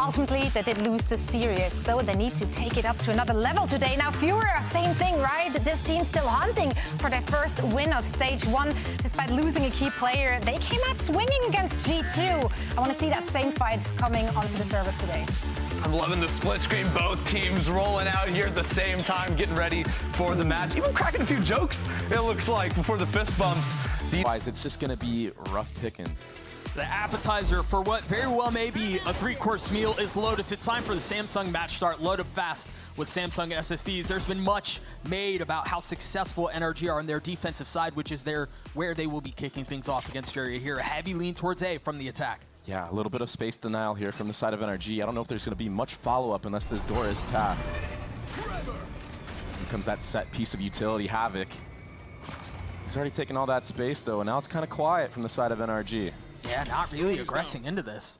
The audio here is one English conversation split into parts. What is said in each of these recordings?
Ultimately, they did lose the series, so they need to take it up to another level today. Now, Furia, same thing, right? This team still hunting for their first win of Stage 1. Despite losing a key player, they came out swinging against G2. I want to see that same fight coming onto the servers today. I'm loving the split screen. Both teams rolling out here at the same time, getting ready for the match. Even cracking a few jokes, it looks like, before the fist bumps. It's just going to be rough pickings. The appetizer for what very well may be a 3-course meal is Lotus. It's time for the Samsung match start. Load up fast with Samsung SSDs. There's been much made about how successful NRG are on their defensive side, which is where they will be kicking things off against Furia here. A heavy lean towards A from the attack. Yeah, a little bit of space denial here from the side of NRG. I don't know if there's going to be much follow-up unless this door is tapped. Here comes that set piece of utility, Havoc. He's already taken all that space, though, and now it's kind of quiet from the side of NRG. Yeah, not really aggressing into this.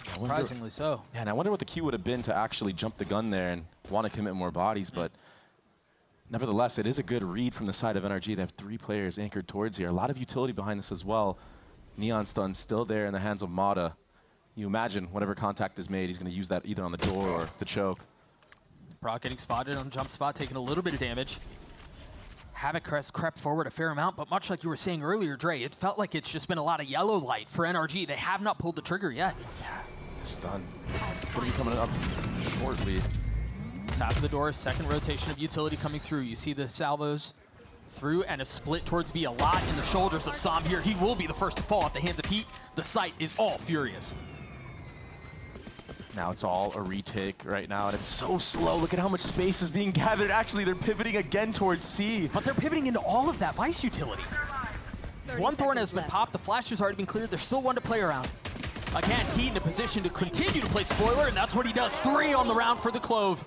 Surprisingly so. Yeah, and I wonder what the cue would have been to actually jump the gun there and want to commit more bodies, but nevertheless, it is a good read from the side of NRG. They have 3 players anchored towards here. A lot of utility behind this as well. Neon Stun still there in the hands of Mata. You imagine whatever contact is made, he's going to use that either on the door or the choke. Brock getting spotted on jump spot, taking a little bit of damage. Havoc has crept forward a fair amount, but much like you were saying earlier, Dre, it felt like it's just been a lot of yellow light for NRG. They have not pulled the trigger yet. Yeah, stun. It's going to be coming up shortly. Top of the door, second rotation of utility coming through. You see the salvos through and a split towards B. A lot in the shoulders of Sam here. He will be the first to fall at the hands of Heat. The site is all furious. Now it's all a retake right now, and it's so slow. Look at how much space is being gathered. Actually, they're pivoting again towards C. But they're pivoting into all of that Vice utility. One Thorn has been popped. The flash has already been cleared. There's still one to play around. Again, Heat in a position to continue to play spoiler, and that's what he does. 3 on the round for the Clove.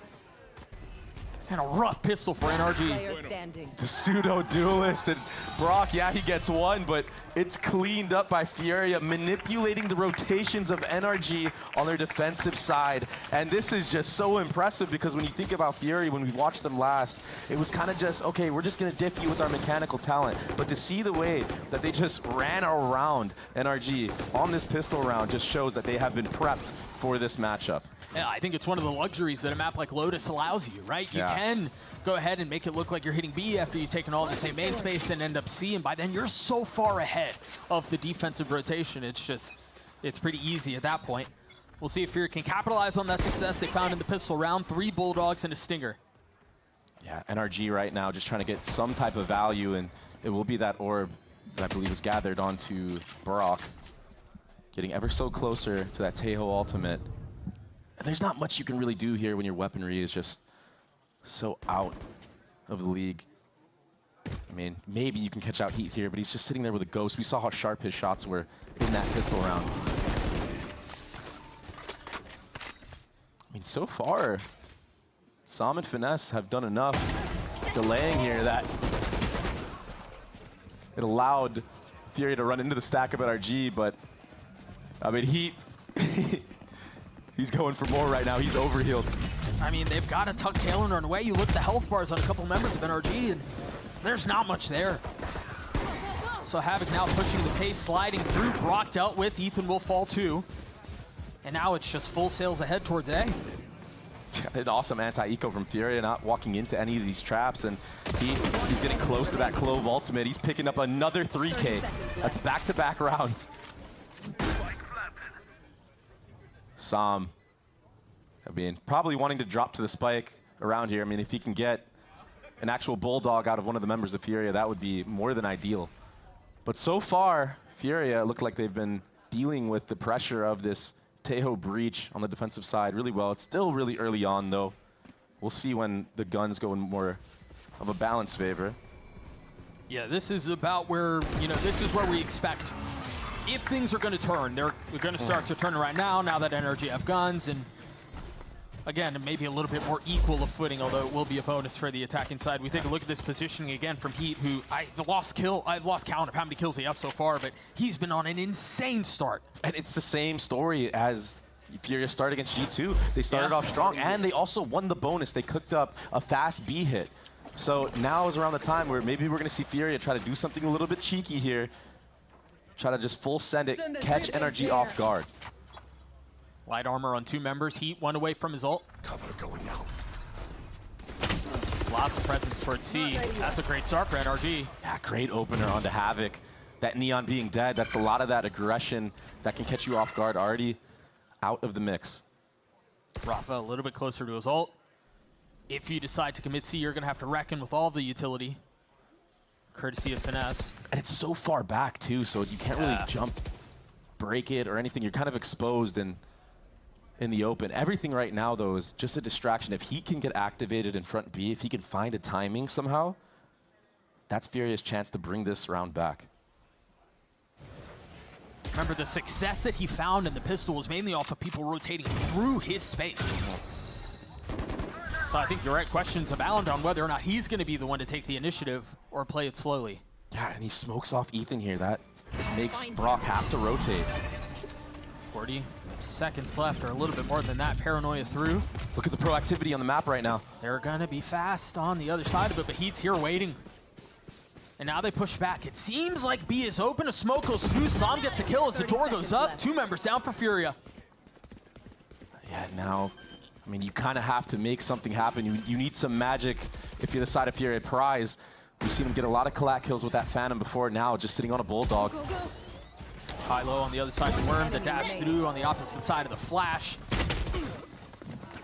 And a rough pistol for NRG. The pseudo-duelist, and Brock, yeah, he gets 1, but it's cleaned up by Furia, manipulating the rotations of NRG on their defensive side. And this is just so impressive because when you think about Furia, when we watched them last, it was kind of just, okay, we're just going to diff you with our mechanical talent. But to see the way that they just ran around NRG on this pistol round just shows that they have been prepped for this matchup. Yeah, I think it's one of the luxuries that a map like Lotus allows you, right? You can go ahead and make it look like you're hitting B after you've taken all the same main space and end up C, and by then you're so far ahead of the defensive rotation. It's pretty easy at that point. We'll see if Furia can capitalize on that success they found in the pistol round. 3 Bulldogs and a Stinger. Yeah, NRG right now just trying to get some type of value, and it will be that orb that I believe is gathered onto Brock. Getting ever so closer to that Tejo ultimate. And there's not much you can really do here when your weaponry is just so out of the league. I mean, maybe you can catch out Heat here, but he's just sitting there with a ghost. We saw how sharp his shots were in that pistol round. I mean, so far, Sam and Finesse have done enough delaying here that it allowed Furia to run into the stack of NRG, but I mean, Heat, he's going for more right now. He's overhealed. I mean, they've got to tuck tail and run away. You look at the health bars on a couple members of NRG, and there's not much there. So Havoc now pushing the pace, sliding through. Brock dealt with. Ethan will fall too. And now it's just full sails ahead towards A. An awesome anti-eco from Furia, not walking into any of these traps, and he's getting close to that Clove ultimate. He's picking up another 3K. That's back-to-back rounds. Sam, I mean, probably wanting to drop to the spike around here. I mean, if he can get an actual Bulldog out of one of the members of Furia, that would be more than ideal. But so far, Furia look like they've been dealing with the pressure of this Tejo breach on the defensive side really well. It's still really early on, though. We'll see when the guns go in more of a balanced favor. Yeah, this is about where, you know, this is where we expect. If things are going to turn, they're going to start to turn right now that NRG have guns, and again, maybe a little bit more equal of footing, although it will be a bonus for the attacking side. We take a look at this positioning again from Heat, who I've lost count of how many kills he has so far, but he's been on an insane start. And it's the same story as Furia started against G2. They started off strong, and they also won the bonus. They cooked up a fast B hit. So now is around the time where maybe we're going to see Furia try to do something a little bit cheeky here. Try to just full send it, catch NRG off guard. Light armor on 2 members. Heat 1 away from his ult. Cover going out. Lots of presence towards C. That's a great start for NRG. Yeah, great opener onto Havoc. That Neon being dead, that's a lot of that aggression that can catch you off guard already out of the mix. Rafa a little bit closer to his ult. If you decide to commit C, you're going to have to reckon with all the utility, courtesy of Finesse. And it's so far back, too, so you can't really jump, break it, or anything. You're kind of exposed in the open. Everything right now, though, is just a distraction. If he can get activated in front B, if he can find a timing somehow, that's Furia's chance to bring this round back. Remember, the success that he found in the pistol was mainly off of people rotating through his space. So I think you're right. Questions abound on whether or not he's going to be the one to take the initiative or play it slowly. Yeah, and he smokes off Ethan here. That makes Brock have to rotate. 40 seconds left, or a little bit more than that. Paranoia through. Look at the proactivity on the map right now. They're going to be fast on the other side of it, but Heat's here waiting. And now they push back. It seems like B is open. A smoke goes through. Sam gets a kill as the door goes up. Left. 2 members down for Furia. Yeah, now, I mean, you kind of have to make something happen. You need some magic if you're the side of Furia Prize. We've seen him get a lot of collat kills with that Phantom before. Now, just sitting on a Bulldog. High-low on the other side of the Worm. The dash through on the opposite side of the Flash.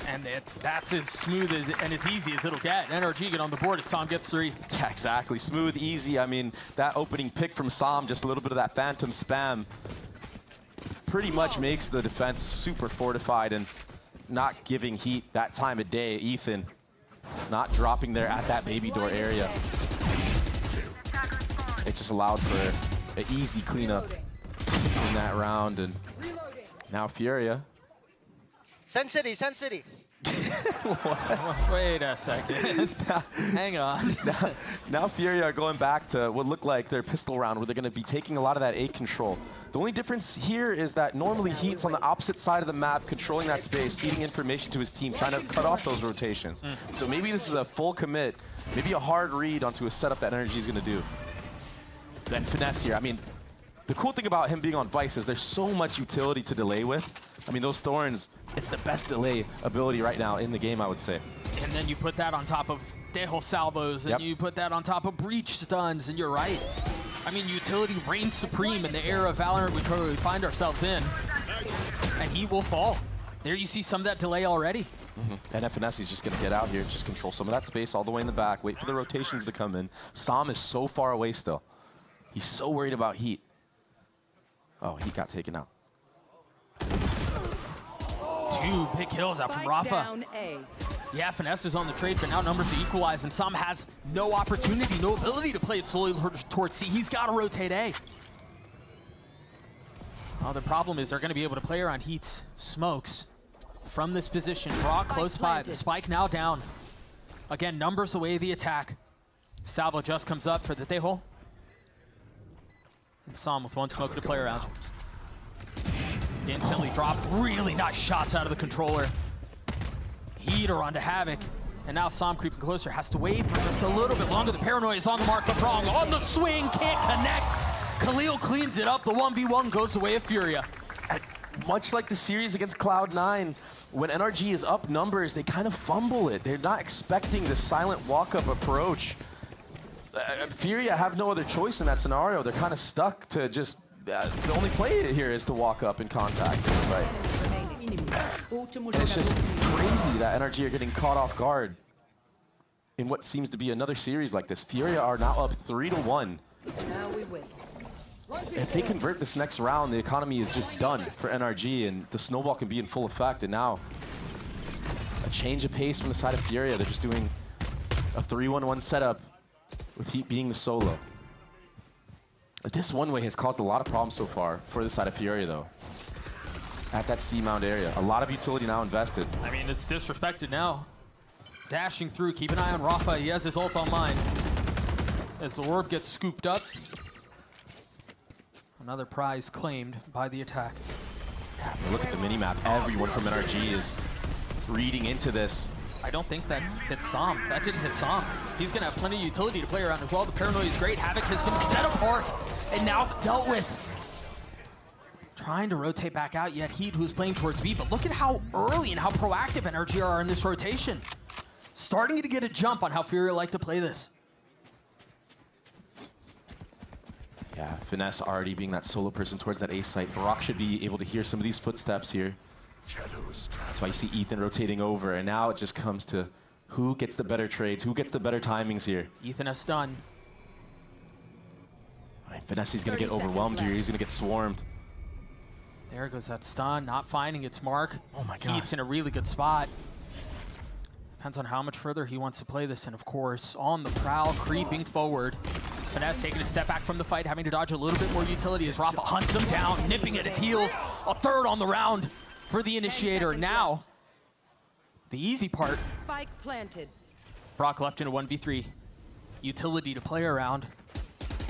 And that's as smooth and as easy as it'll get. NRG get on the board as Sam gets 3. Yeah, exactly. Smooth, easy. I mean, that opening pick from Sam, just a little bit of that Phantom spam, pretty much makes the defense super fortified and not giving Heat that time of day. Ethan not dropping there at that baby door area. It just allowed for an easy cleanup in that round. And now Furia. Sen City, Sen City. Wait a second. Hang on. Now Furia are going back to what looked like their pistol round, where they're going to be taking a lot of that A control. The only difference here is that normally Heat's on the opposite side of the map, controlling that space, feeding information to his team, trying to cut off those rotations. So maybe this is a full commit, maybe a hard read onto a setup that NRG is going to do. Then Finesse here. I mean, the cool thing about him being on Vice is there's so much utility to delay with. I mean, those Thorns, it's the best delay ability right now in the game, I would say. And then you put that on top of Dejo salvos, and you put that on top of breach stuns, and you're right. I mean, utility reigns supreme in the era of Valorant we currently find ourselves in. And he will fall. There you see some of that delay already. And FNS is just going to get out here, just control some of that space all the way in the back, wait for the rotations to come in. Sam is so far away still. He's so worried about Heat. Oh, Heat got taken out. 2 big kills out from Rafa. Yeah, Finesse is on the trade, but now numbers are equalized, and Sam has no opportunity, no ability to play it solely towards C. He's got to rotate A. Oh, the problem is they're going to be able to play around Heat's smokes from this position. Brock close by. The spike now down. Again, numbers away the attack. Salvo just comes up for the Tejo. And Sam with 1 smoke to play around. Instantly dropped. Really nice shots out of the controller. Heater onto Havoc. And now Sam creeping closer. Has to wait for just a little bit longer. The Paranoia is on the mark, but wrong. On the swing. Can't connect. Khalil cleans it up. The 1v1 goes away of Furia. Much like the series against Cloud9, when NRG is up numbers, they kind of fumble it. They're not expecting the silent walk-up approach. Furia have no other choice in that scenario. They're kind of stuck to just, the only play here is to walk up and contact the site. And it's just crazy that NRG are getting caught off guard in what seems to be another series like this. Furia are now up 3-1. Now we win. If they convert this next round, the economy is just done for NRG, and the snowball can be in full effect. And now, a change of pace from the side of Furia. They're just doing a 3-1-1 setup with Heat being the solo. But this one-way has caused a lot of problems so far for the side of Furia, though. At that C-Mount area. A lot of utility now invested. I mean, it's disrespected now. Dashing through. Keep an eye on Rafa. He has his ult online. As the orb gets scooped up. Another prize claimed by the attack. Yeah, look at the minimap. Everyone from NRG is reading into this. I don't think that hit Sam. That didn't hit Sam. He's going to have plenty of utility to play around as well. The Paranoia is great. Havoc has been set apart and now dealt with. Trying to rotate back out, yet Heat, who's playing towards B, but look at how early and how proactive NRG are in this rotation. Starting to get a jump on how Furia like to play this. Yeah, Finesse already being that solo person towards that A site. Brock should be able to hear some of these footsteps here. That's why you see Ethan rotating over, and now it just comes to who gets the better trades, who gets the better timings here. Ethan has stun. All right, Finesse is going to get overwhelmed here. He's going to get swarmed. There goes that stun, not finding its mark. Oh my God. Heat's in a really good spot. Depends on how much further he wants to play this, and of course, on the prowl, creeping forward. Finesse taking a step back from the fight, having to dodge a little bit more utility as Rafa hunts him down, nipping at its heels. A third on the round for the initiator. Now, the easy part. Spike planted. Brock left in a 1v3. Utility to play around,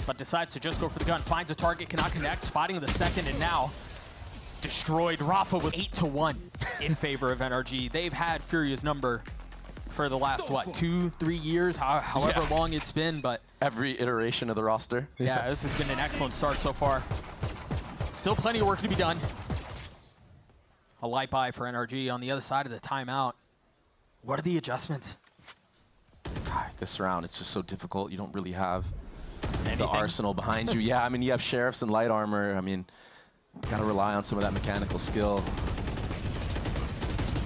but decides to just go for the gun. Finds a target, cannot connect, spotting the second, and now destroyed. Rafa with 8-1 in favor of NRG. They've had Furia's number for the last, what, 2-3 years, however long it's been, but every iteration of the roster. yeah, this has been an excellent start so far. Still plenty of work to be done. A light buy for NRG on the other side of the timeout. What are the adjustments? God, this round, it's just so difficult. You don't really have Anything? the arsenal behind you. Yeah, I mean, you have Sheriffs and Light Armor. I mean, gotta rely on some of that mechanical skill.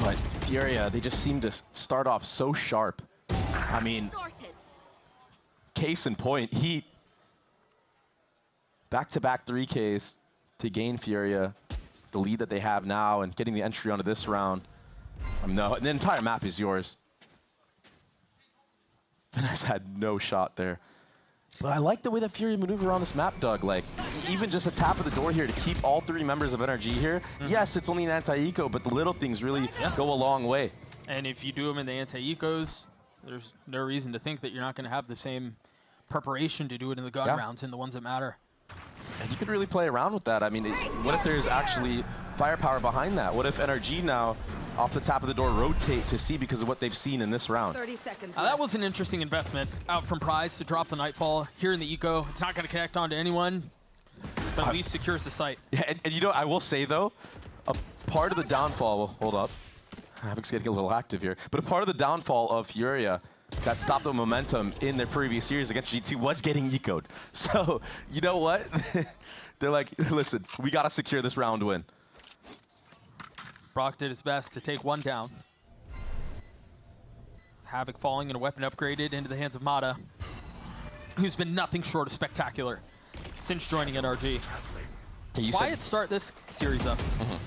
But Furia, they just seem to start off so sharp. I mean, case in point, Heat. Back-to-back 3Ks to gain Furia, the lead that they have now, and getting the entry onto this round. No, and the entire map is yours. Finesse had no shot there. But I like the way that Furia maneuver on this map, Doug. Like, even just a tap of the door here to keep all three members of NRG here. Yes, it's only an anti-eco, but the little things really go a long way. And if you do them in the anti-ecos, there's no reason to think that you're not going to have the same preparation to do it in the gun rounds and the ones that matter. And you could really play around with that. I mean, what if there's actually firepower behind that? What if NRG now, off the top of the door, rotate to C because of what they've seen in this round? 30 seconds. That was an interesting investment out from Prize to drop the Nightfall here in the eco. It's not going to connect onto anyone, but at least secures the site. Yeah, and you know, I will say though, a part of the downfall, hold up, Havoc's getting a little active here, but a part of the downfall of Furia that stopped the momentum in their previous series against G2 was getting ecoed. So, you know what? They're like, listen, we got to secure this round win. Brock did his best to take one down. Havoc falling and a weapon upgraded into the hands of Mata, who's been nothing short of spectacular since joining NRG. Yeah, Wyatt start this series up.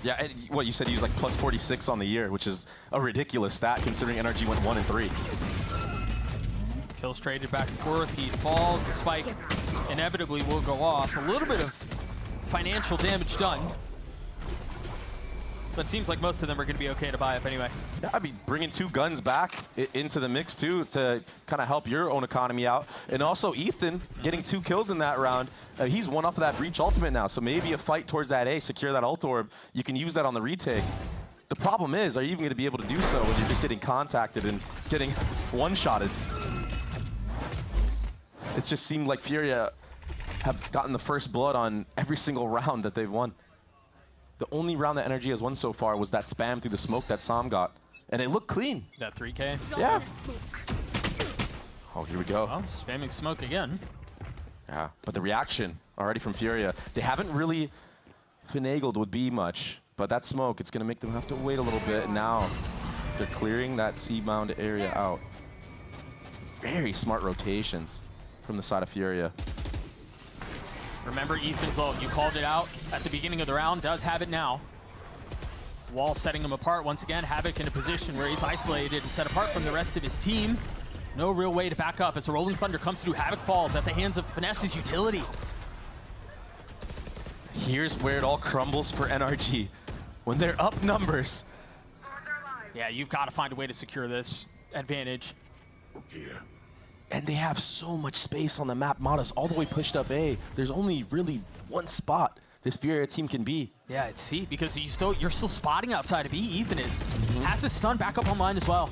Yeah, and what you said, he was like plus 46 on the year, which is a ridiculous stat considering NRG went 1-3. Kills traded back and forth. He falls. The spike inevitably will go off. A little bit of financial damage done. But it seems like most of them are going to be okay to buy up anyway. Yeah, I mean, bringing two guns back into the mix too to kind of help your own economy out. And also Ethan getting 2 kills in that round. He's one off of that Breach ultimate now. So maybe a fight towards that A, secure that ult orb. You can use that on the retake. The problem is, are you even going to be able to do so when you're just getting contacted and getting one-shotted? It just seemed like Furia have gotten the first blood on every single round that they've won. The only round that NRG has won so far was that spam through the smoke that Sam got. And it looked clean. That 3K. Yeah. Oh, here we go. Well, spamming smoke again. Yeah, but the reaction already from Furia. They haven't really finagled with B much, but that smoke, it's going to make them have to wait a little bit. And now they're clearing that C-bound area out. Very smart rotations from the side of Furia. Remember Ethan's ult. You called it out at the beginning of the round. Does have it now. Wall setting him apart once again. Havoc in a position where he's isolated and set apart from the rest of his team. No real way to back up as the Rolling Thunder comes through. Havoc falls at the hands of Finesse's utility. Here's where it all crumbles for NRG. When they're up numbers. Yeah, you've got to find a way to secure this advantage. Here. And they have so much space on the map. Mata's all the way pushed up A. There's only really one spot this Furia team can be. Yeah, it's C, because you're still spotting outside of B. Ethan is. Has his stun back up online as well.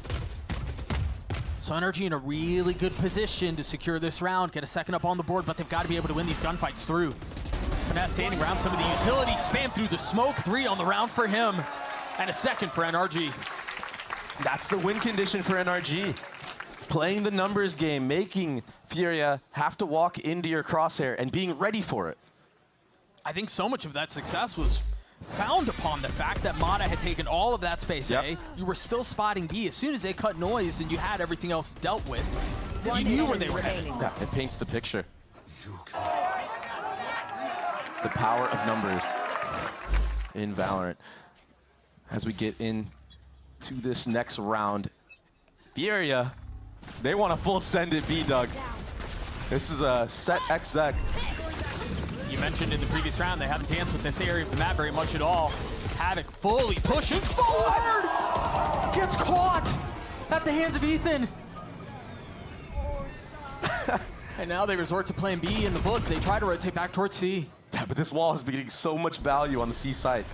So NRG in a really good position to secure this round, get a second up on the board, but they've got to be able to win these gunfights through. Finesse standing around some of the utility, spam through the smoke. 3 on the round for him, and a second for NRG. That's the win condition for NRG. Playing the numbers game, making Furia have to walk into your crosshair and being ready for it. I think so much of that success was found upon the fact that Mata had taken all of that space A. You were still spotting B. As soon as they cut noise and you had everything else dealt with, you knew where they were headed. Yeah, it paints the picture. The power of numbers in Valorant. As we get into this next round, Furia, they want a full send at B, Doug. This is a set exec. You mentioned in the previous round they haven't danced with this area of the map very much at all. Havoc fully pushing forward! Gets caught at the hands of Ethan. And now they resort to playing B in the book. They try to rotate back towards C. Yeah, but this wall has been getting so much value on the C side.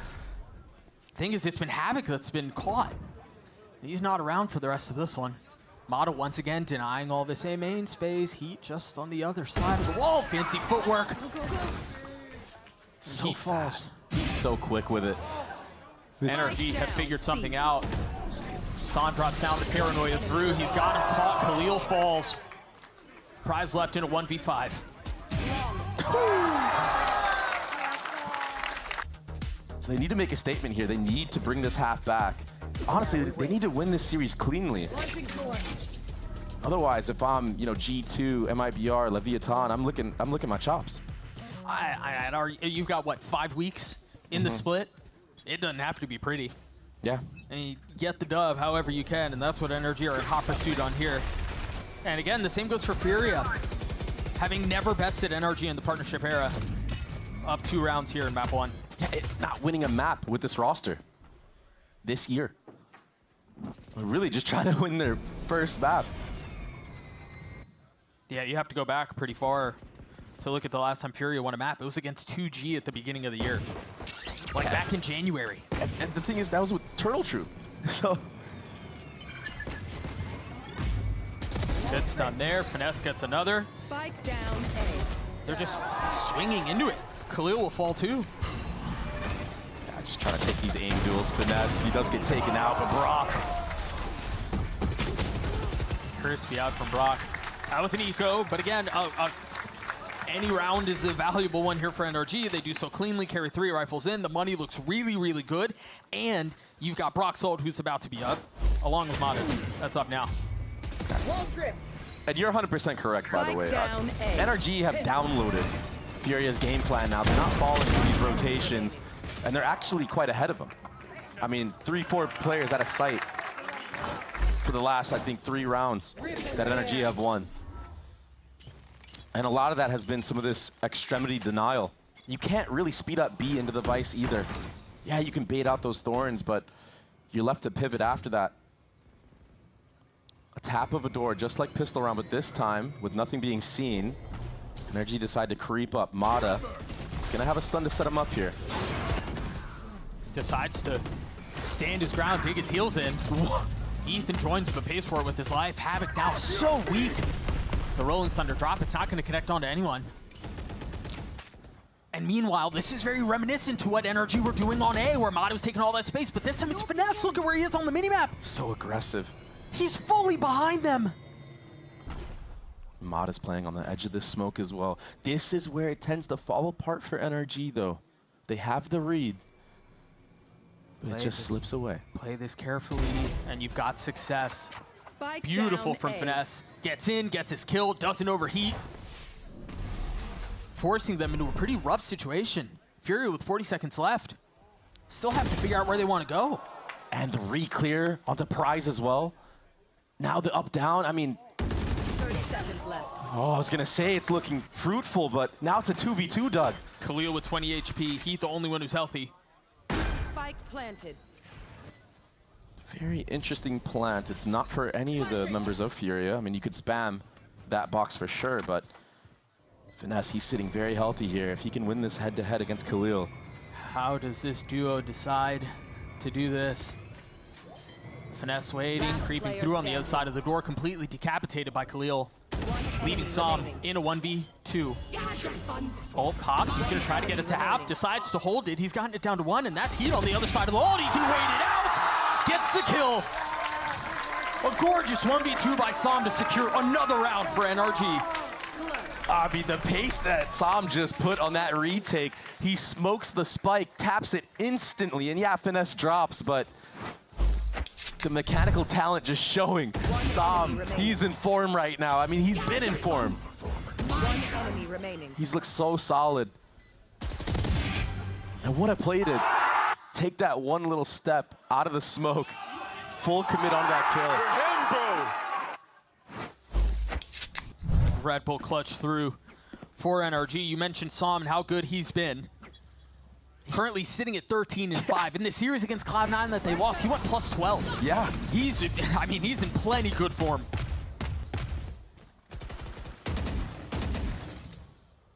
Thing is, it's been Havoc that's been caught. He's not around for the rest of this one. Mata once again denying all this A main space. Heat just on the other side of the wall. Fancy footwork. So Heat fast. He's so quick with it. NRG have figured something out. San drops down the paranoia through. He's got him caught. Khalil falls. Prize left in a 1v5. So they need to make a statement here. They need to bring this half back. Honestly, they need to win this series cleanly. Otherwise, if I'm, G2, MIBR, Leviathan, I'm looking my chops. You've got what, 5 weeks in the split? It doesn't have to be pretty. Yeah. And you get the dub however you can, and that's what NRG are in hot pursuit on here. And again, the same goes for Furia. Having never bested NRG in the partnership era. Up 2 rounds here in map 1. Yeah, not winning a map with this roster this year. We're really just trying to win their first map. Yeah, you have to go back pretty far to look at the last time Furia won a map. It was against 2G at the beginning of the year. Like back in January. And the thing is, that was with Turtle Troop. So. Good stun there. Finesse gets another. Spike down A. They're just swinging into it. Khalil will fall too. Yeah, just trying to take these aim duels. Finesse, he does get taken out, but Brock. Crispy out from Brock. That was an eco, but again, any round is a valuable one here for NRG. They do so cleanly, carry 3 rifles in. The money looks really, really good. And you've got Brock Sold, who's about to be up, along with Modest. That's up now. Wall tripped. And you're 100% correct, by the way. NRG have downloaded Furia's game plan now. They're not falling for these rotations, and they're actually quite ahead of them. I mean, 3-4 players out of sight for the last, I think, 3 rounds that NRG have won. And a lot of that has been some of this extremity denial. You can't really speed up B into the Vice either. Yeah, you can bait out those Thorns, but you're left to pivot after that. A tap of a door, just like pistol round, but this time, with nothing being seen, NRG decide to creep up. Mata is gonna have a stun to set him up here. Decides to stand his ground, dig his heels in. Ethan joins him, but pays for it with his life. Havoc now so weak. The Rolling Thunder drop, it's not gonna connect onto anyone. And meanwhile, this is very reminiscent to what NRG were doing on A, where Mata was taking all that space, but this time it's Finesse. Look at where he is on the minimap. So aggressive. He's fully behind them. Mata's playing on the edge of the smoke as well. This is where it tends to fall apart for NRG, though. They have the read, but it just slips away. Play this carefully, and you've got success. Spike Beautiful down from A. Finesse. Gets in, gets his kill, doesn't overheat. Forcing them into a pretty rough situation. Furia with 40 seconds left. Still have to figure out where they want to go. And the re-clear onto Prize as well. Now the up-down, I mean... 30 seconds left. Oh, I was gonna say it's looking fruitful, but now it's a 2v2, Doug. Khalil with 20 HP. Heat the only one who's healthy. Spike planted. Very interesting plant. It's not for any of the members of Furia. I mean, you could spam that box for sure, but Finesse, he's sitting very healthy here. If he can win this head-to-head against Khalil. How does this duo decide to do this? Finesse waiting, creeping through on the other side of the door, completely decapitated by Khalil, leaving Som in a 1v2. Ult pops, he's gonna try to get it to half, decides to hold it. He's gotten it down to 1, and that's heat on the other side of the ult. He can wait it out, gets the kill. A gorgeous 1v2 by Sam to secure another round for NRG. I mean, the pace that Sam just put on that retake, he smokes the spike, taps it instantly, and yeah, finesse drops, but the mechanical talent just showing. Sam, he's in form right now. I mean, he's been in form. One enemy remaining. He's looked so solid. And what a play to take that one little step out of the smoke. Full commit on that kill. Red Bull clutch through for NRG. You mentioned Sam and how good he's been. Currently sitting at 13-5. In the series against Cloud9 that they lost, he went plus 12. Yeah. He's in plenty good form.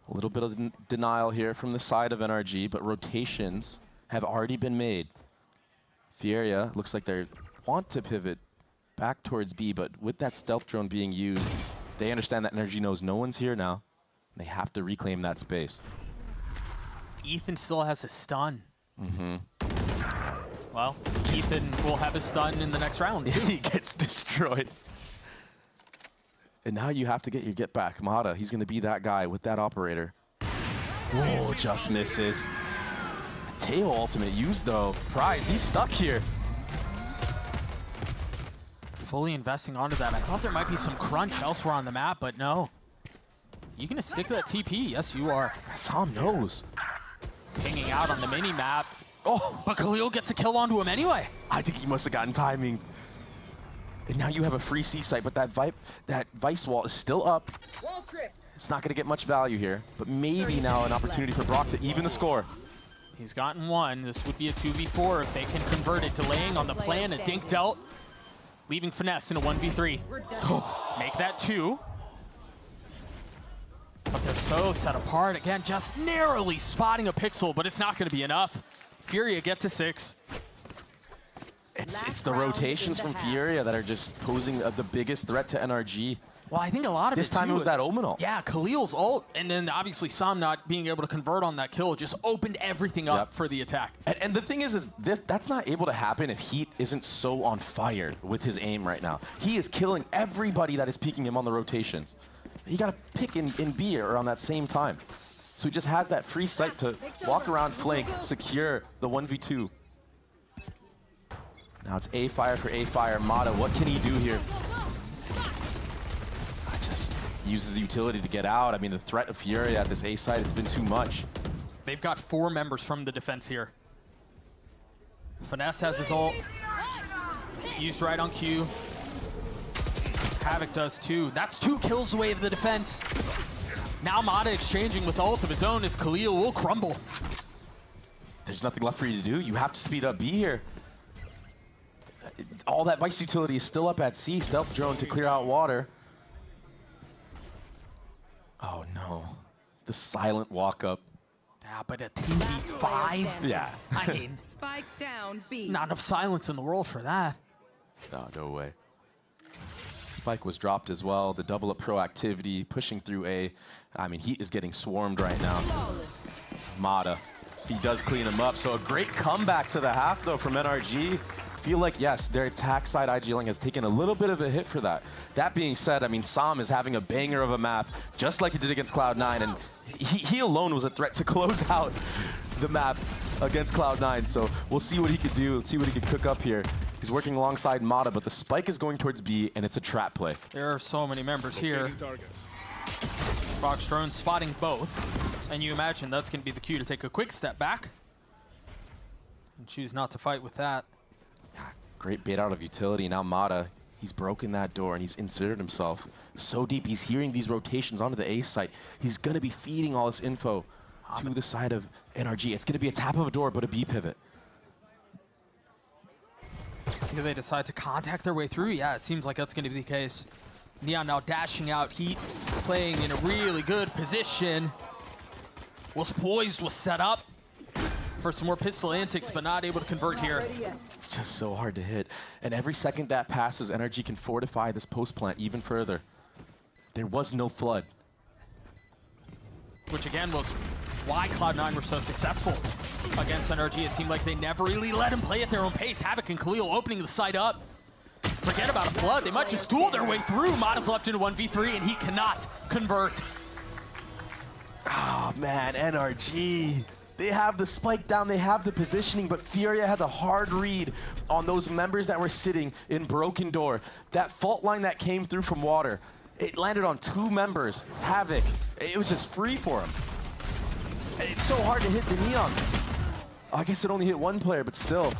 A little bit of denial here from the side of NRG, but rotations have already been made. Fieria looks like they want to pivot back towards B, but with that stealth drone being used, they understand that NRG knows no one's here now. They have to reclaim that space. Ethan still has a stun. Well, Ethan will have a stun in the next round. He gets destroyed. And now you have to get your get back. Mata, he's going to be that guy with that operator. Oh, just misses. Tail ultimate used though. Prize, he's stuck here. Fully investing onto that. I thought there might be some crunch elsewhere on the map, but no. You gonna stick to that TP? Yes, you are. Sam knows. Pinging out on the mini map. Oh, But Khalil gets a kill onto him anyway. I think he must have gotten timing. And now you have a free C site, but that Vice wall is still up. Wall tripped. It's not going to get much value here, but maybe now an opportunity for Brock to even the score. He's gotten one. This would be a 2v4 if they can convert it. Delaying on the plan, a dink dealt. Leaving Finesse in a 1v3. Make that 2. But they're so set apart. Again, just narrowly spotting a pixel, but it's not going to be enough. Furia get to 6. It's the rotations from Fieria that are just posing the biggest threat to NRG. Well, I think a lot of This time it was that Omen ult. Yeah, Khalil's ult, and then obviously Sam not being able to convert on that kill just opened everything up for the attack. And the thing is that's not able to happen if Heat isn't so on fire with his aim right now. He is killing everybody that is peeking him on the rotations. You got to pick in B around that same time. So he just has that free sight to walk around flank, secure the 1v2. Now it's A fire for A fire. Mata, what can he do here? Just uses utility to get out. I mean, the threat of Furia at this A side has been too much. They've got 4 members from the defense here. Finesse has his ult. Used right on cue. Havoc does too. That's 2 kills away of the defense. Now Mata exchanging with ult of his own as Khalil will crumble. There's nothing left for you to do. You have to speed up B here. All that Vice utility is still up at C. Stealth drone to clear out water. Oh no. The silent walk up. Yeah, but a 2v5? Yeah. I mean, Spike down B. not enough silence in the world for that. Oh, no way. Spike was dropped as well. The double up proactivity, pushing through A. I mean, Heat is getting swarmed right now. Mata, he does clean him up. So a great comeback to the half though from NRG. Feel like, yes, their attack side IGLing has taken a little bit of a hit for that. That being said, I mean, Sam is having a banger of a map, just like he did against Cloud9, and he alone was a threat to close out the map against Cloud9, so we'll see what he could do, see what he could cook up here. He's working alongside Mata, but the spike is going towards B, and it's a trap play. There are so many members here. Box drone spotting both, and you imagine that's going to be the cue to take a quick step back and choose not to fight with that. Great bait out of utility. Now Mata, he's broken that door and he's inserted himself so deep. He's hearing these rotations onto the A site. He's going to be feeding all this info to the side of NRG. It's going to be a tap of a door, but a B pivot. Do they decide to contact their way through? Yeah, it seems like that's going to be the case. Neon now dashing out. Heat playing in a really good position. Was poised, was set up for some more pistol antics, but not able to convert here. Just so hard to hit. And every second that passes, NRG can fortify this post plant even further. There was no flood. which again was why Cloud9 were so successful against NRG. It seemed like they never really let him play at their own pace. Havoc and Khalil opening the site up. Forget about a flood. They might just duel their way through. Mata's left into 1v3, and he cannot convert. Oh, man, NRG. They have the spike down, they have the positioning, but Furia had the hard read on those members that were sitting in Broken Door. That fault line that came through from water, it landed on 2 members. Havoc, it was just free for him. It's so hard to hit the Neon. I guess it only hit 1 player, but still.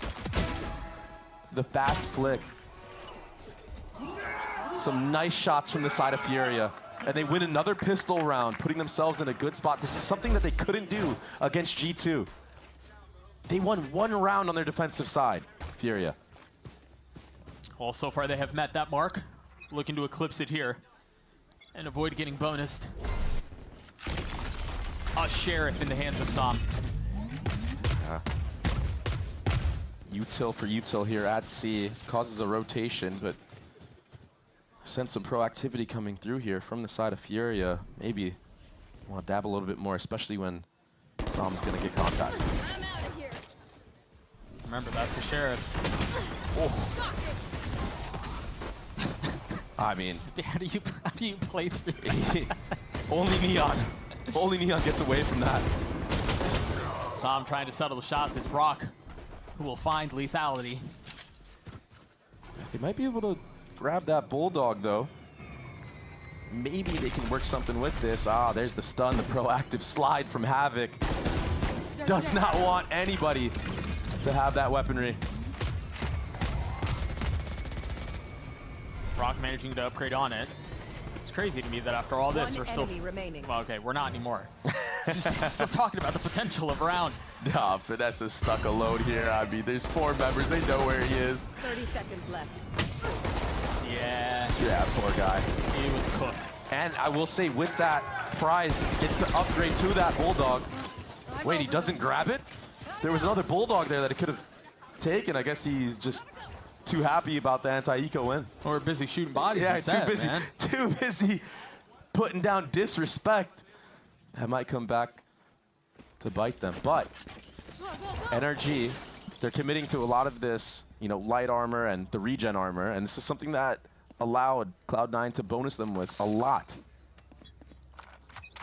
The fast flick. Some nice shots from the side of Furia. And they win another pistol round, putting themselves in a good spot. This is something that they couldn't do against G2. They won 1 round on their defensive side, Furia. Well, so far they have met that mark. Looking to eclipse it here and avoid getting bonused. A Sheriff in the hands of Sam. Util for Util here at C. Causes a rotation, but sense some proactivity coming through here from the side of Furia. Maybe want to dab a little bit more, especially when Sam's going to get contact. Remember, that's a Sheriff. Oh. I mean, How do you play through that? only Neon. Only Neon gets away from that. Sam trying to settle the shots. It's Brock who will find lethality. They might be able to grab that Bulldog, though. Maybe they can work something with this. Ah, there's the stun, the proactive slide from Havoc. Does not want anybody to have that weaponry. Brock managing to upgrade on it. It's crazy to me that after all this, we're still... remaining. Well, okay, we're not anymore. Still talking about the potential of round. Nah, Finesse is stuck alone here. I mean, there's 4 members. They know where he is. 30 seconds left. Yeah, poor guy. he was cooked. And I will say, with that prize, gets the upgrade to that Bulldog. Wait, he doesn't grab it? There was another Bulldog there that he could have taken. I guess he's just too happy about the anti-eco win. We're busy shooting bodies Yeah, instead, too busy. man. Too busy putting down disrespect. That might come back to bite them. But NRG, they're committing to a lot of this, you know, light armor and the regen armor, and this is something that allowed Cloud9 to bonus them with a lot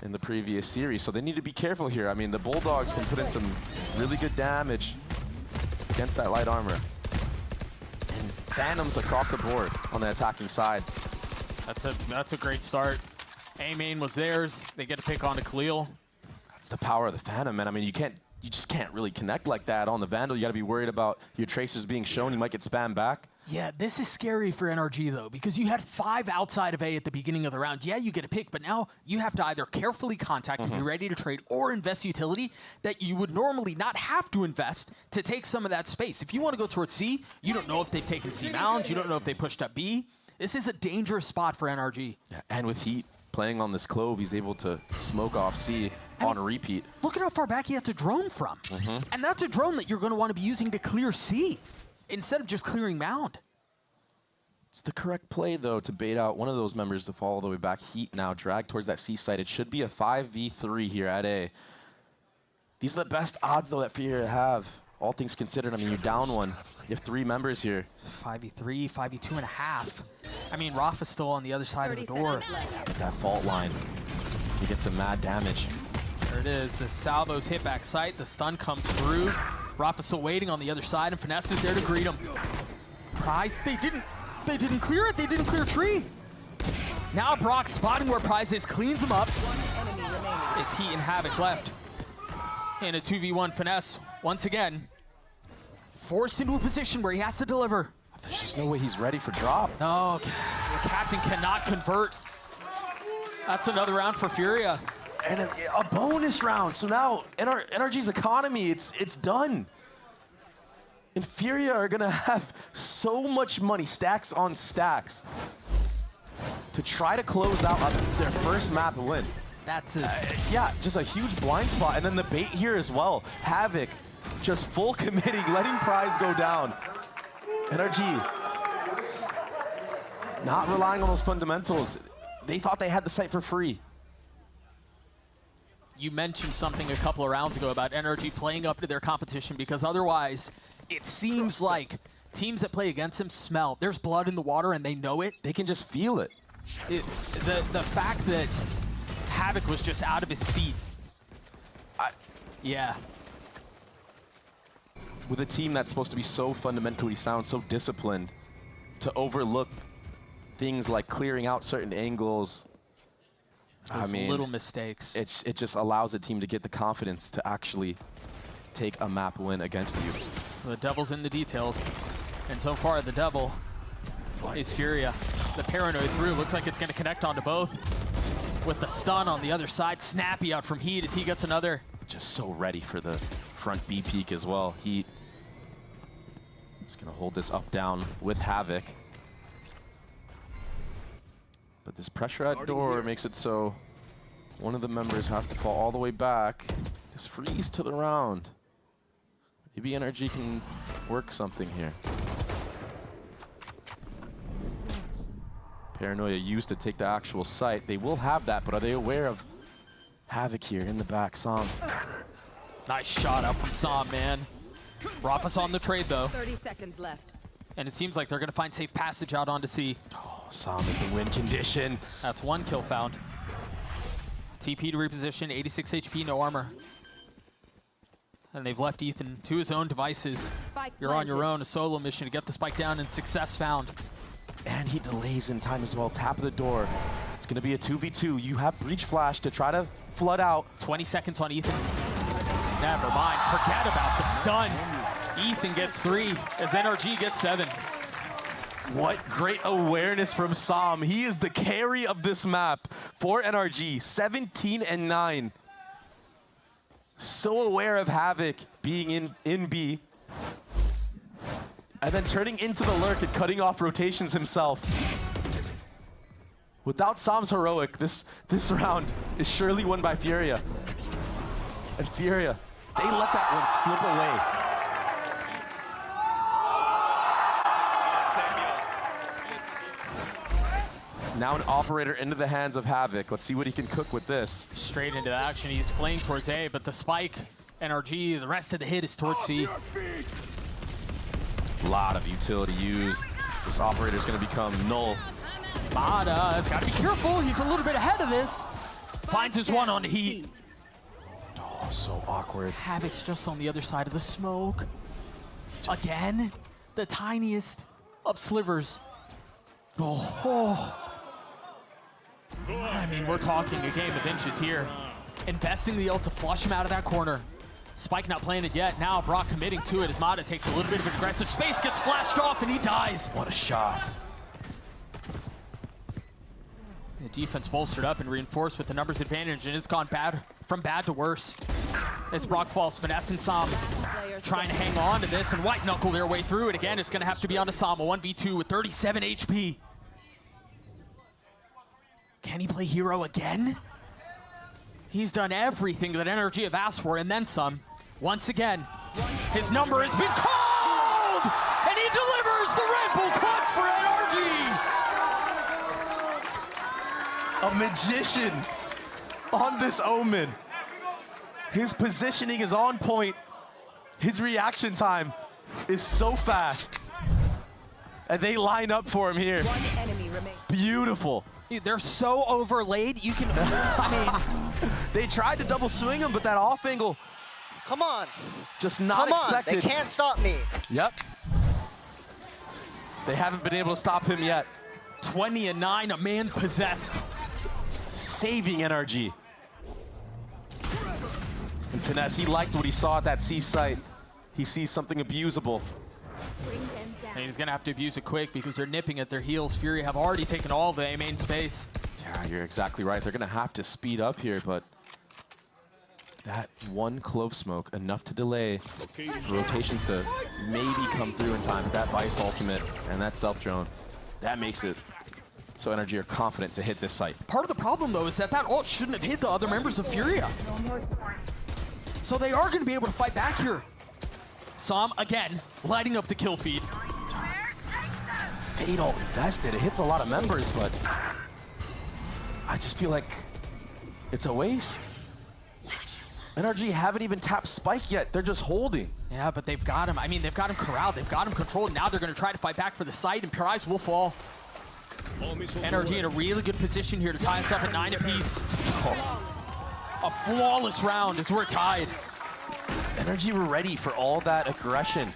in the previous series. So they need to be careful here. I mean, the Bulldogs can put in some really good damage against that light armor. And Phantoms across the board on the attacking side. That's a great start. A-main was theirs. They get to pick onto Khalil. That's the power of the Phantom, man. I mean, you just can't really connect like that on the Vandal. You got to be worried about your tracers being shown. You might get spammed back. Yeah, this is scary for NRG, though, because you had 5 outside of A at the beginning of the round. Yeah, you get a pick, but now you have to either carefully contact and be ready to trade or invest utility that you would normally not have to invest to take some of that space. If you want to go towards C, you don't know if they've taken C mound. You don't know if they pushed up B. This is a dangerous spot for NRG. Yeah, and with Heat playing on this Clove, he's able to smoke off C on a repeat. Look at how far back he has to drone from. And that's a drone that you're going to want to be using to clear C instead of just clearing mound. It's the correct play, though, to bait out one of those members to fall all the way back. Heat now dragged towards that C site. It should be a 5v3 here at A. These are the best odds, though, that Furia have. All things considered, I mean, you're down 1. You have 3 members here. 5v3, 5v2.5. I mean, Rafa's still on the other side of the door. With that fault line, he gets some mad damage. There it is. The salvo's hit back sight. The stun comes through. Rafa's still waiting on the other side, and Finesse is there to greet him. Prize, they didn't clear it. They didn't clear tree. Now Brock spotting where Prize is, cleans him up. It's Heat and Havoc left. And a 2v1 Finesse, once again, forced into a position where he has to deliver. There's just no way he's ready for drop. No, the captain cannot convert. That's another round for Furia. And a bonus round. So now NRG's economy, it's done. And Furia are gonna have so much money, stacks on stacks, to try to close out their first map win. That's it. Yeah, just a huge blind spot. And then the bait here as well. Havoc just full committing, letting Prize go down. NRG not relying on those fundamentals. They thought they had the site for free. you mentioned something a couple of rounds ago about NRG playing up to their competition, because otherwise it seems like teams that play against them smell. There's blood in the water and they know it. They can just feel it. It's the fact that Havoc was just out of his seat. Yeah. With a team that's supposed to be so fundamentally sound, so disciplined, to overlook things like clearing out certain angles. Those little mistakes. It just allows a team to get the confidence to actually take a map win against you. The devil's in the details. And so far, the devil is Furia. The paranoid through looks like it's going to connect onto both. With the stun on the other side, Snappy out from Heat as he gets another. Just so ready for the front B peak as well. Heat is going to hold this up down with Havoc. But this pressure at door makes it so one of the members has to fall all the way back. This freeze to the round. Maybe NRG can work something here. Paranoia used to take the actual site. They will have that, but are they aware of Havoc here in the back? Som. Nice shot up from Som, man. Rafa's on the trade, though. 30 seconds left. And it seems like they're going to find safe passage out onto C. Oh, Som is the win condition. That's one kill found. TP to reposition, 86 HP, no armor. And they've left Ethan to his own devices. Spike You're on your planted. own, a solo mission to get the spike down, and success found. And he delays in time as well. Tap of the door. It's going to be a 2v2. You have Breach Flash to try to flood out. 20 seconds on Ethan's. Never mind, forget about the stun. Ethan gets 3 as NRG gets 7. What great awareness from Som. He is the carry of this map for NRG. 17 and 9. So aware of Havoc being in B. And then turning into the lurk and cutting off rotations himself. Without Som's heroic, this round is surely won by Furia. And Furia, they let that one slip away. Now an operator into the hands of Havoc. Let's see what he can cook with this. Straight into action, he's playing towards A, but the spike, NRG, the rest of the hit is towards C. A lot of utility used. This operator is going to become null. Mada has got to be careful. He's a little bit ahead of this. Finds his one on Heat. Oh, so awkward. Havoc's just on the other side of the smoke. Again, the tiniest of slivers. Oh. I mean, we're talking a game of inches here. Investing the ult to flush him out of that corner. Spike not playing it yet. Now Brock committing to it as Mada takes a little bit of aggressive space, gets flashed off, and he dies. What a shot. The defense bolstered up and reinforced with the numbers advantage, and it's gone from bad to worse. As Brock falls, Finesse and Som trying to hang on to this and white knuckle their way through it. Again, it's going to have to be on to Som, a 1v2 with 37 HP. Can he play hero again? He's done everything that NRG have asked for and then some. Once again, his number has been called! And he delivers the Red Bull clutch for NRG! A magician on this Omen. His positioning is on point. His reaction time is so fast. And they line up for him here. One enemy remains. Beautiful. Dude, they're so overlaid, you can, They tried to double swing him, but that off angle, Come on. just not Come on. expected. They can't stop me. Yep. They haven't been able to stop him yet. 20 and 9, a man possessed. Saving NRG. And Finesse, he liked what he saw at that C site. He sees something abusable. And he's gonna have to abuse it quick because they're nipping at their heels. Fury have already taken all of the A main space. Yeah, you're exactly right. They're gonna have to speed up here, but that one clove smoke, enough to delay rotations to maybe come through in time. That Vice ultimate and that stealth drone, that makes it so NRG are confident to hit this site. Part of the problem, though, is that ult shouldn't have hit the other members of Furia. So they are gonna be able to fight back here. Som, again, lighting up the kill feed. Fatal invested. It hits a lot of members, but I just feel like it's a waste. NRG haven't even tapped Spike yet. They're just holding. Yeah, but they've got him. I mean, they've got him corralled. They've got him controlled. Now they're going to try to fight back for the site, and Pure Eyes will fall. NRG in a really good position here to tie us up at 9 apiece. A flawless round as we're tied. NRG were ready for all that aggression.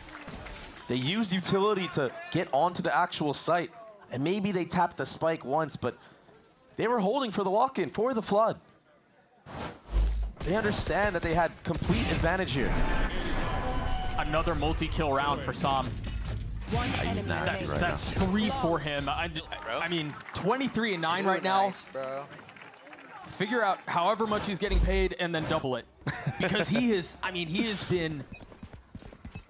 They used utility to get onto the actual site, and maybe they tapped the Spike once, but they were holding for the walk-in, for the Flood. They understand that they had complete advantage here. Another multi-kill round for Sam. He's nasty right now. That's 3 for him. I mean, 23 and 9 right now. Nice, bro. Figure out however much he's getting paid and then double it. Because he is, I mean, he's been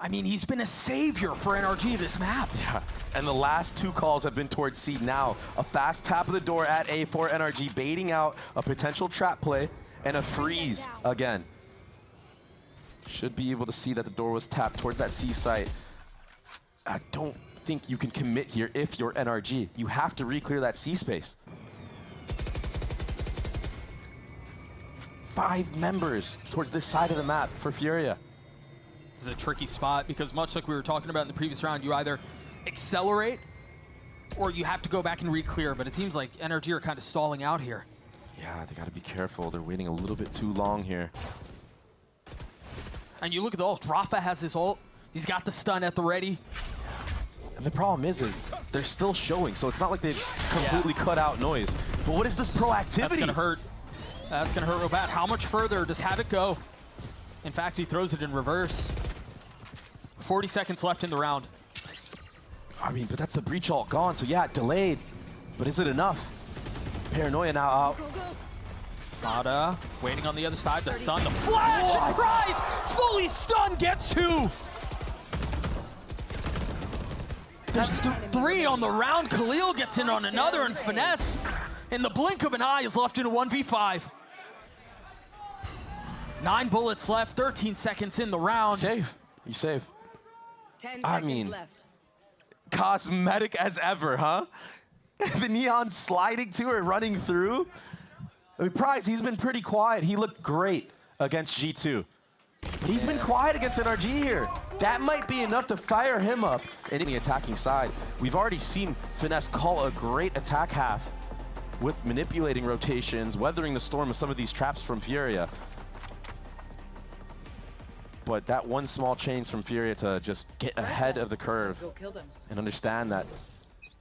a savior for NRG this map. Yeah, and the last 2 calls have been towards C. Now, a fast tap of the door at A for NRG, baiting out a potential trap play and a freeze again. Should be able to see that the door was tapped towards that C site. I don't think you can commit here if you're NRG. You have to re-clear that C space. 5 members towards this side of the map for Furia. This is a tricky spot because much like we were talking about in the previous round, you either accelerate or you have to go back and re-clear, but it seems like NRG are kind of stalling out here. Yeah, they gotta be careful. They're waiting a little bit too long here. And you look at the ult, Rafa has his ult. He's got the stun at the ready. And the problem is they're still showing, so it's not like they've completely cut out noise. But what is this proactivity? That's gonna hurt. That's gonna hurt real bad. How much further does Havoc go? In fact, he throws it in reverse. 40 seconds left in the round. I mean, but that's the breach ult gone, so yeah, delayed. But is it enough? Paranoia now out. Sada waiting on the other side, the stun, the flash, surprise! Fully stunned, gets 2! That's 3 on the round. Khalil gets in on another, and Finesse, in the blink of an eye, is left in a 1v5. 9 bullets left, 13 seconds in the round. Safe. He's safe. 10 I seconds mean, left. cosmetic as ever, huh? The Neon sliding to it, running through. I mean, Prize, he's been pretty quiet. He looked great against G2. But he's been quiet against NRG here. That might be enough to fire him up in the attacking side. We've already seen Finesse call a great attack half with manipulating rotations, weathering the storm of some of these traps from Furia. But that one small change from Furia to just get ahead of the curve and understand that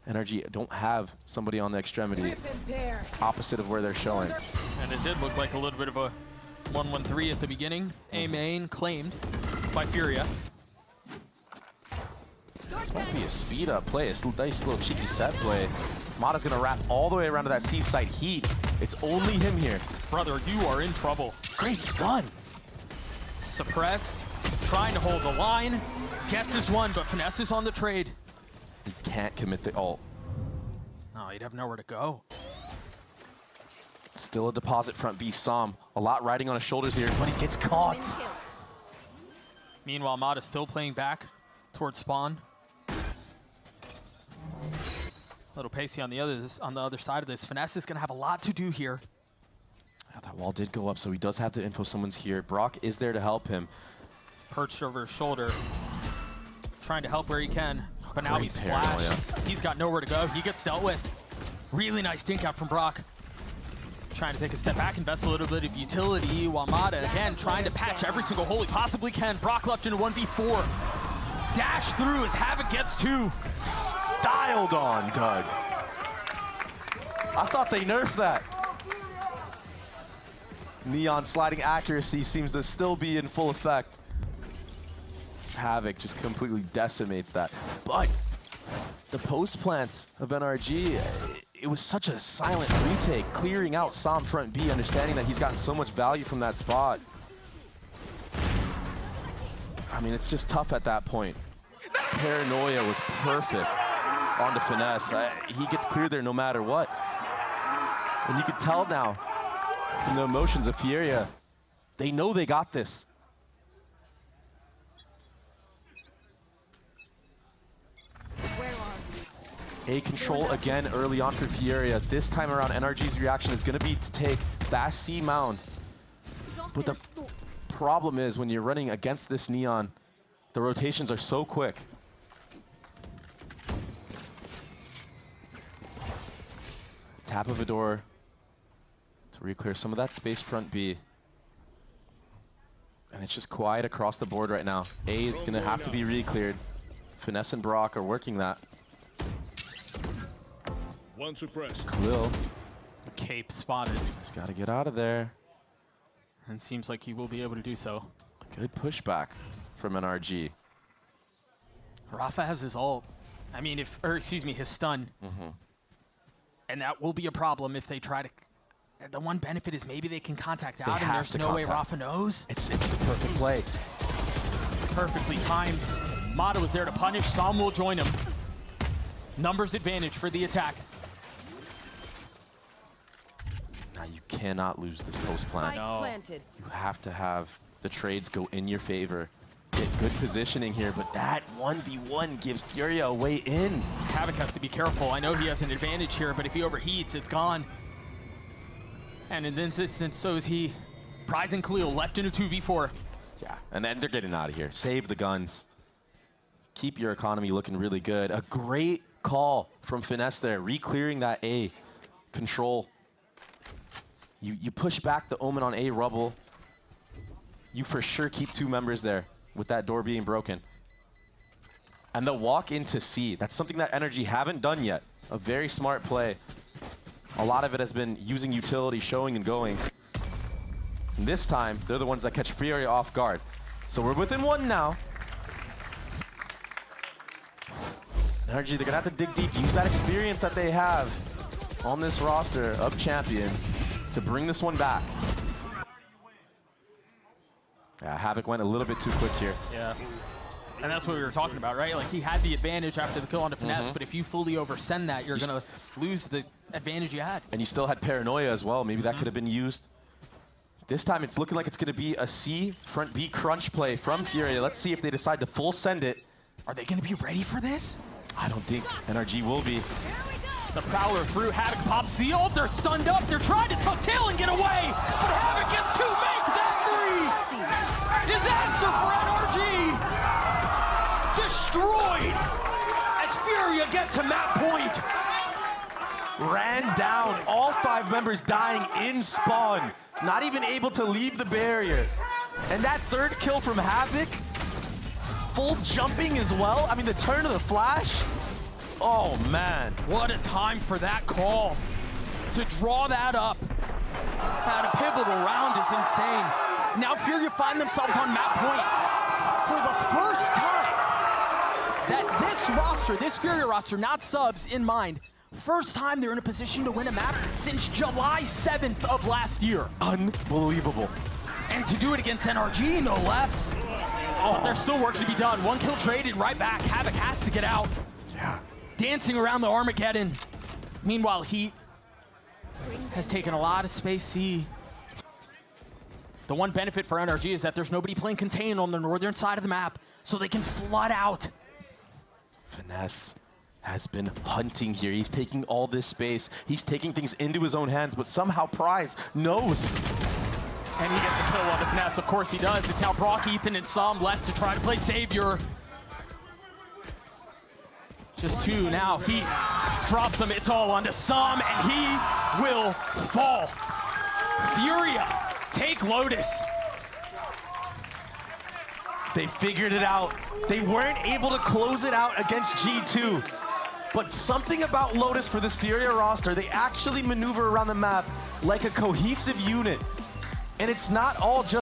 NRG don't have somebody on the extremity opposite of where they're showing. And it did look like a little bit of a 1-1-3 at the beginning. A main claimed by Furia. This might be a speed up play, a nice little cheeky set play. Mata's gonna wrap all the way around to that C site heat. It's only him here. Brother, you are in trouble. Great stun. Suppressed, trying to hold the line. Gets his one, but Finesse is on the trade. He can't commit the ult. Oh, he'd have nowhere to go. Still a deposit front B Som. A lot riding on his shoulders here, but he gets caught. Meanwhile, Mata's still playing back towards spawn. A little pacey on the other side of this. Finesse is gonna have a lot to do here. Yeah, that wall did go up, so he does have the info. Someone's here. Brock is there to help him. Perched over his shoulder, trying to help where he can. But now Great he's paranoia. flashed. He's got nowhere to go. He gets dealt with. Really nice dink out from Brock. Trying to take a step back, invest a little bit of utility, while Mata, again, trying to patch every single hole he possibly can. Brock left in a 1v4. Dash through as Havoc gets 2. Styled on, Doug. I thought they nerfed that. Neon sliding accuracy seems to still be in full effect. Havoc just completely decimates that. But the post plants of NRG, it was such a silent retake, clearing out Som front B, understanding that he's gotten so much value from that spot. I mean, it's just tough at that point. Paranoia was perfect on the Finesse. He gets cleared there no matter what. And you can tell now in the emotions of Furia, they know they got this. A control again early on for Furia. This time around, NRG's reaction is going to be to take fast C mound. But problem is when you're running against this Neon, the rotations are so quick. Tap of a door to re-clear some of that space front B. And it's just quiet across the board right now. A is gonna have to be re-cleared. Finesse and Brock are working that. One suppressed. Khalil, Cape spotted, he's gotta get out of there. and seems like he will be able to do so. Good pushback from NRG. Rafa has his ult. I mean, his stun. And that will be a problem if they try to. The one benefit is maybe they can contact out, and have there's to no way contact. Rafa knows. It's the perfect play. Perfectly timed. Mata was there to punish. Sam will join him. Numbers advantage for the attack. Now you cannot lose this post plant. Spike planted. You have to have the trades go in your favor. Get good positioning here, but that 1v1 gives Furia a way in. Havoc has to be careful. I know he has an advantage here, but if he overheats, it's gone. And in this instance, so is he. Prize and Khalil left in a 2v4. Yeah, and then they're getting out of here. Save the guns. Keep your economy looking really good. A great call from Finesse there, re-clearing that A control. You push back the Omen on A rubble. You for sure keep 2 members there with that door being broken. And the walk into C, that's something that NRG haven't done yet. A very smart play. A lot of it has been using utility, showing and going. And this time, they're the ones that catch Furia off guard. So we're within 1 now. NRG, they're gonna have to dig deep, use that experience that they have on this roster of champions to bring this one back. Yeah, Havoc went a little bit too quick here. Yeah. And that's what we were talking about, right? Like, he had the advantage after the kill on the Finesse, but if you fully oversend that, you're going to lose the advantage you had. And you still had Paranoia as well. Maybe that could have been used. This time, it's looking like it's going to be a C front B crunch play from Furia. Let's see if they decide to full send it. Are they going to be ready for this? I don't think NRG will be. The Prowler through, Havoc pops the ult, they're stunned up, they're trying to tuck tail and get away, but Havoc gets to make that 3! Disaster for NRG! Destroyed as Furia get to map point. Ran down, all 5 members dying in spawn. Not even able to leave the barrier. And that 3rd kill from Havoc, full jumping as well. I mean, the turn of the flash. Oh, man. What a time for that call. To draw that up at a pivotal round is insane. Now Furia find themselves on map point for the first time that this roster, this Furia roster, not subs in mind, first time they're in a position to win a map since July 7th of last year. Unbelievable. And to do it against NRG, no less. But there's still work to be done. 1 kill traded right back. Havoc has to get out. Yeah. Dancing around the Armageddon. Meanwhile, Heat has taken a lot of space C. The one benefit for NRG is that there's nobody playing contain on the northern side of the map, so they can flood out. Finesse has been hunting here. He's taking all this space. He's taking things into his own hands, but somehow Prize knows. And he gets a kill on the Finesse. Of course he does. It's now Brock, Ethan, and Sam left to try to play Savior. Just 2 now. He drops him. It's all onto Sam, and he will fall. Furia take Lotus. They figured it out. They weren't able to close it out against G2. But something about Lotus for this Furia roster, they actually maneuver around the map like a cohesive unit. And it's not all just